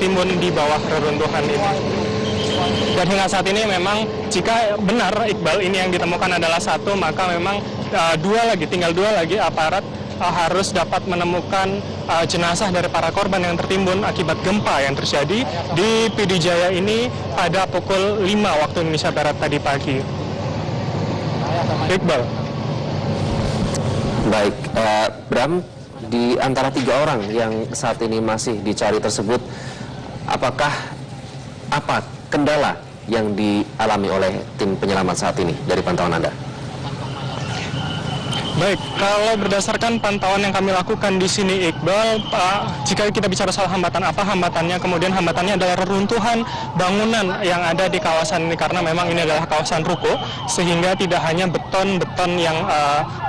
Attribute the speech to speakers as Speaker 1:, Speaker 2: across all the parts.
Speaker 1: tertimbun di bawah reruntuhan ini. Dan hingga saat ini memang jika benar Iqbal ini yang ditemukan adalah satu, maka memang tinggal dua lagi aparat harus dapat menemukan jenazah dari para korban yang tertimbun akibat gempa yang terjadi di PD Jaya ini pada pukul 5 waktu Indonesia Barat tadi pagi. Iqbal.
Speaker 2: Baik, Bram, di antara 3 orang yang saat ini masih dicari tersebut, apakah apa kendala yang dialami oleh tim penyelamat saat ini dari pantauan Anda?
Speaker 1: Baik, kalau berdasarkan pantauan yang kami lakukan di sini Iqbal, jika kita bicara soal hambatan, apa hambatannya? Kemudian hambatannya adalah reruntuhan bangunan yang ada di kawasan ini, karena memang ini adalah kawasan ruko, sehingga tidak hanya beton-beton yang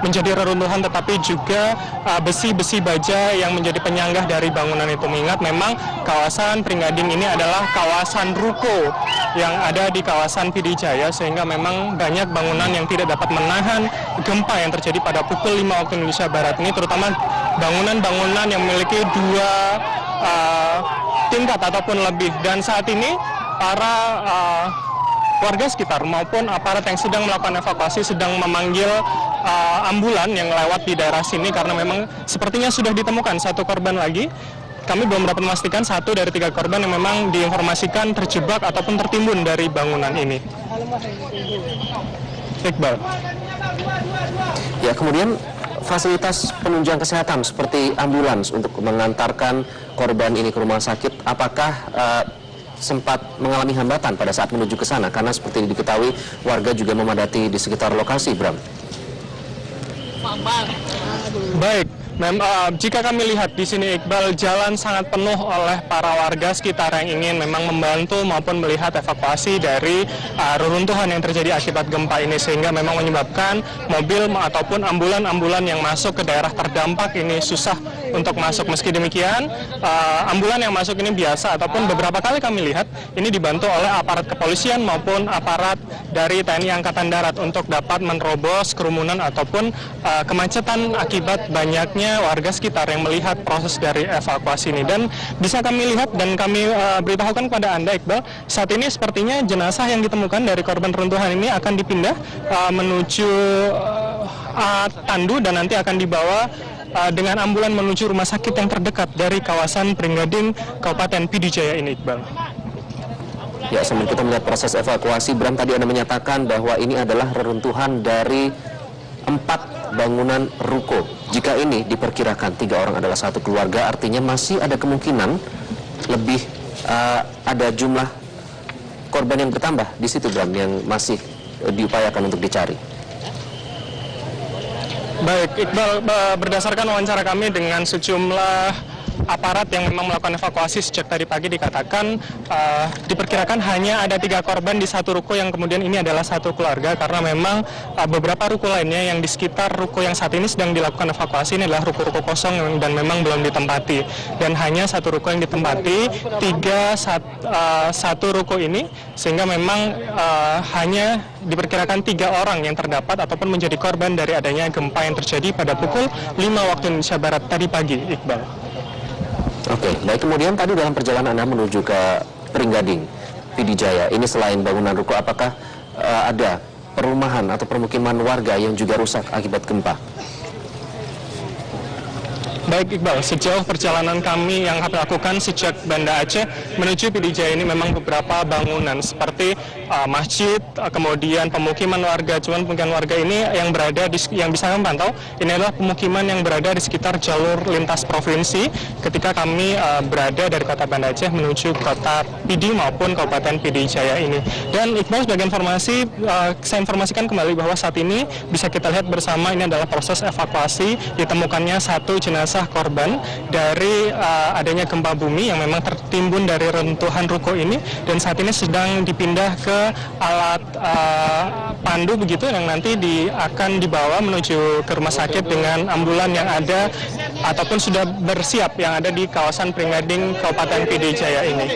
Speaker 1: menjadi reruntuhan, tetapi juga besi-besi baja yang menjadi penyanggah dari bangunan itu. Mengingat memang kawasan Pringgading ini adalah kawasan ruko yang ada di kawasan PD Jaya, sehingga memang banyak bangunan yang tidak dapat menahan gempa yang terjadi pada pukul 5 waktu Indonesia Barat ini, terutama bangunan-bangunan yang memiliki 2 tingkat ataupun lebih. Dan saat ini para warga sekitar maupun aparat yang sedang melakukan evakuasi sedang memanggil ambulan yang lewat di daerah sini, karena memang sepertinya sudah ditemukan satu korban lagi. Kami belum dapat memastikan 1 dari 3 korban yang memang diinformasikan terjebak ataupun tertimbun dari bangunan ini. Iqbal.
Speaker 2: Ya, kemudian fasilitas penunjang kesehatan seperti ambulans untuk mengantarkan korban ini ke rumah sakit, apakah sempat mengalami hambatan pada saat menuju ke sana? Karena seperti diketahui warga juga memadati di sekitar lokasi, Bram.
Speaker 1: Baik, jika kami lihat di sini Iqbal, jalan sangat penuh oleh para warga sekitar yang ingin memang membantu maupun melihat evakuasi dari reruntuhan yang terjadi akibat gempa ini, sehingga memang menyebabkan mobil ataupun ambulan-ambulan yang masuk ke daerah terdampak ini susah untuk masuk. Meski demikian, ambulan yang masuk ini biasa ataupun beberapa kali kami lihat ini dibantu oleh aparat kepolisian maupun aparat dari TNI Angkatan Darat untuk dapat menerobos kerumunan ataupun kemacetan akibat banyaknya warga sekitar yang melihat proses dari evakuasi ini. Dan bisa kami lihat dan kami beritahukan kepada Anda Iqbal, saat ini sepertinya jenazah yang ditemukan dari korban runtuhan ini akan dipindah menuju tandu dan nanti akan dibawa dengan ambulan menuju rumah sakit yang terdekat dari kawasan Pringgading Kabupaten PD Jaya ini, Iqbal.
Speaker 2: Ya, sambil kita melihat proses evakuasi, Bram, tadi Anda menyatakan bahwa ini adalah reruntuhan dari 4 bangunan ruko. Jika ini diperkirakan 3 orang adalah satu keluarga, artinya masih ada kemungkinan lebih ada jumlah korban yang bertambah di situ, Bram, yang masih diupayakan untuk dicari.
Speaker 1: Baik, Iqbal, berdasarkan wawancara kami dengan sejumlah aparat yang memang melakukan evakuasi sejak tadi pagi, dikatakan diperkirakan hanya ada 3 korban di satu ruko yang kemudian ini adalah satu keluarga, karena memang beberapa ruko lainnya yang di sekitar ruko yang saat ini sedang dilakukan evakuasi ini adalah ruko-ruko kosong dan memang belum ditempati, dan hanya satu ruko yang ditempati, satu ruko ini, sehingga memang hanya diperkirakan 3 orang yang terdapat ataupun menjadi korban dari adanya gempa yang terjadi pada pukul 5 waktu Indonesia Barat tadi pagi, Iqbal.
Speaker 2: Oke, baik. Kemudian tadi dalam perjalanan Anda menuju ke Pringgading, PD Jaya, ini selain bangunan ruko, apakah ada perumahan atau permukiman warga yang juga rusak akibat gempa?
Speaker 1: Baik Iqbal, sejauh perjalanan kami yang kami lakukan sejak Banda Aceh menuju PD Jaya ini memang beberapa bangunan seperti masjid, kemudian pemukiman warga. Cuman pemukiman warga ini yang berada yang bisa kami pantau, ini adalah pemukiman yang berada di sekitar jalur lintas provinsi ketika kami berada dari kota Banda Aceh menuju kota PD maupun Kabupaten PD Jaya ini. Dan Iqbal, sebagai informasi, saya informasikan kembali bahwa saat ini bisa kita lihat bersama, ini adalah proses evakuasi ditemukannya satu jenazah korban dari adanya gempa bumi yang memang tertimbun dari runtuhan ruko ini, dan saat ini sedang dipindah ke alat pandu begitu yang nanti akan dibawa menuju ke rumah sakit dengan ambulan yang ada ataupun sudah bersiap yang ada di kawasan Pringgading Kabupaten PD Jaya ini.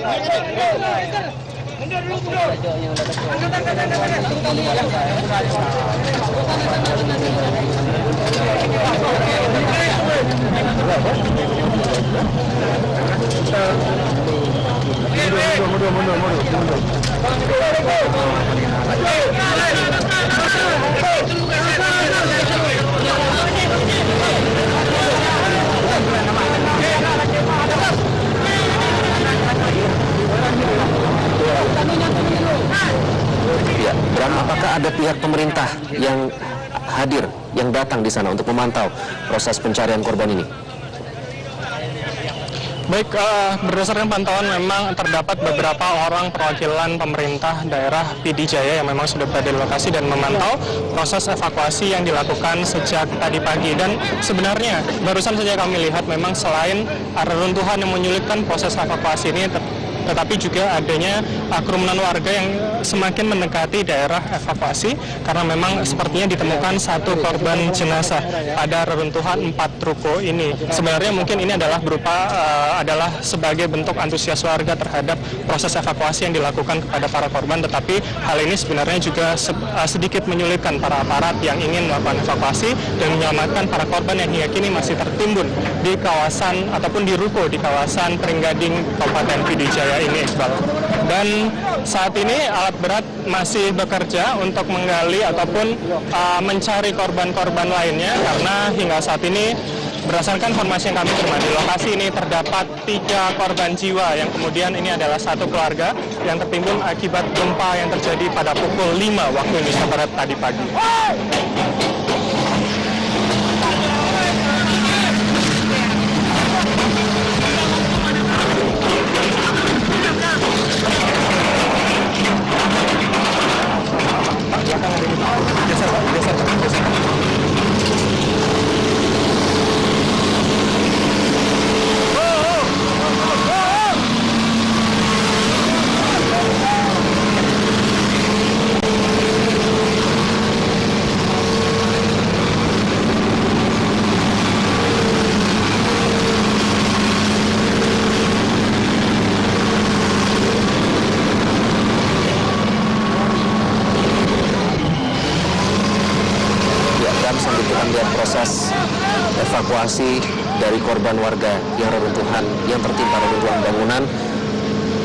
Speaker 2: Ya, Bram, apakah ada pihak pemerintah yang hadir, yang datang di sana untuk memantau proses pencarian korban ini?
Speaker 1: Baik, berdasarkan pantauan memang terdapat beberapa orang perwakilan pemerintah daerah PD Jaya yang memang sudah berada di lokasi dan memantau proses evakuasi yang dilakukan sejak tadi pagi. Dan sebenarnya barusan saja kami lihat memang selain reruntuhan yang menyulitkan proses evakuasi ini, tetapi juga adanya kerumunan warga yang semakin mendekati daerah evakuasi karena memang sepertinya ditemukan satu korban jenazah pada reruntuhan 4 ruko ini. Sebenarnya mungkin ini adalah adalah sebagai bentuk antusias warga terhadap proses evakuasi yang dilakukan kepada para korban, tetapi hal ini sebenarnya juga sedikit menyulitkan para aparat yang ingin melakukan evakuasi dan menyelamatkan para korban yang hingga kini masih tertimbun di kawasan ataupun di ruko di kawasan Peringgading Kabupaten PD Jaya ini, Iqbal. Dan saat ini alat berat masih bekerja untuk menggali ataupun mencari korban-korban lainnya karena hingga saat ini berdasarkan informasi yang kami terima di lokasi ini terdapat 3 korban jiwa yang kemudian ini adalah satu keluarga yang tertimbun akibat gempa yang terjadi pada pukul 5 waktu Indonesia Barat tadi pagi.
Speaker 2: Sambil kita melihat proses evakuasi dari korban warga yang reruntuhan, yang tertimpa reruntuhan bangunan,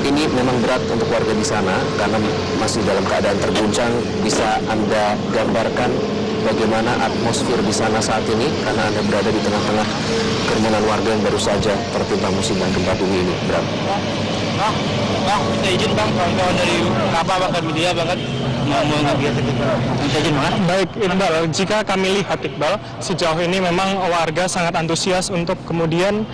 Speaker 2: ini memang berat untuk warga di sana karena masih dalam keadaan terguncang. Bisa Anda gambarkan bagaimana atmosfer di sana saat ini karena Anda berada di tengah-tengah kerumunan warga yang baru saja tertimpa musibah gempa bumi ini, Bram.
Speaker 3: Bang, minta izin bang, kawan-kawan dari bahkan media banget mau ngegiat kita. Minta izin banget.
Speaker 1: Baik, Iqbal, jika kami lihat, Iqbal, sejauh ini memang warga sangat antusias untuk kemudian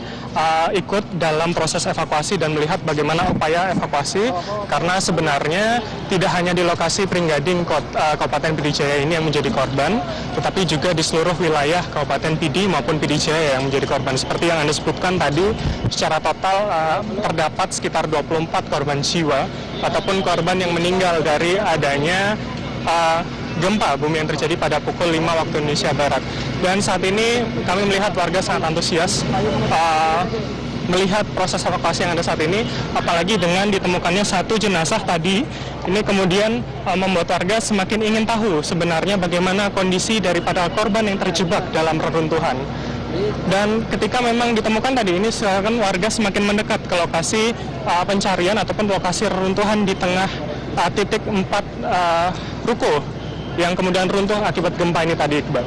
Speaker 1: ikut dalam proses evakuasi dan melihat bagaimana upaya evakuasi karena sebenarnya tidak hanya di lokasi Peringgading Kabupaten PD Jaya ini yang menjadi korban, tetapi juga di seluruh wilayah Kabupaten PD maupun PD Jaya yang menjadi korban. Seperti yang Anda sebutkan tadi, secara total terdapat sekitar 24 korban jiwa ataupun korban yang meninggal dari adanya gempa bumi yang terjadi pada pukul 5 waktu Indonesia Barat. Dan saat ini kami melihat warga sangat antusias melihat proses evakuasi yang ada saat ini, apalagi dengan ditemukannya satu jenazah tadi, ini kemudian membuat warga semakin ingin tahu sebenarnya bagaimana kondisi daripada korban yang terjebak dalam reruntuhan. Dan ketika memang ditemukan tadi ini, sekarang warga semakin mendekat ke lokasi pencarian ataupun lokasi reruntuhan di tengah titik 4 ruko yang kemudian runtuh akibat gempa ini tadi, Iqbal.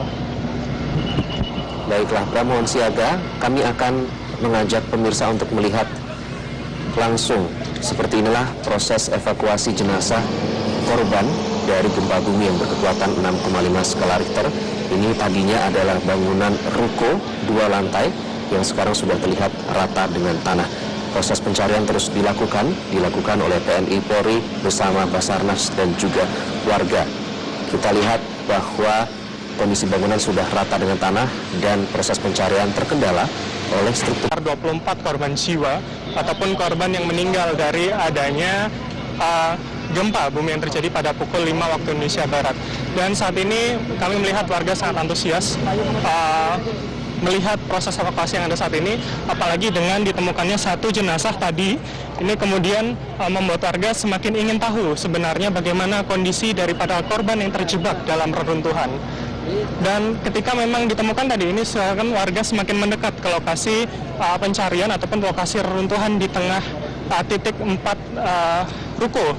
Speaker 2: Baiklah, Bram, mohon siaga. Kami akan mengajak pemirsa untuk melihat langsung seperti inilah proses evakuasi jenazah korban dari gempa bumi yang berkekuatan 6,5 skala Richter. Ini tadinya adalah bangunan ruko 2 lantai yang sekarang sudah terlihat rata dengan tanah. Proses pencarian terus dilakukan oleh TNI Polri bersama Basarnas dan juga warga. Kita lihat bahwa kondisi bangunan sudah rata dengan tanah dan proses pencarian terkendala oleh struktur.
Speaker 1: 24 korban jiwa ataupun korban yang meninggal dari adanya gempa bumi yang terjadi pada pukul 5 waktu Indonesia Barat. Dan saat ini kami melihat warga sangat antusias melihat proses evakuasi yang ada saat ini, apalagi dengan ditemukannya satu jenazah tadi, ini kemudian membuat warga semakin ingin tahu sebenarnya bagaimana kondisi daripada korban yang terjebak dalam reruntuhan. Dan ketika memang ditemukan tadi ini, sekarang warga semakin mendekat ke lokasi pencarian ataupun lokasi reruntuhan di tengah titik 4 ruko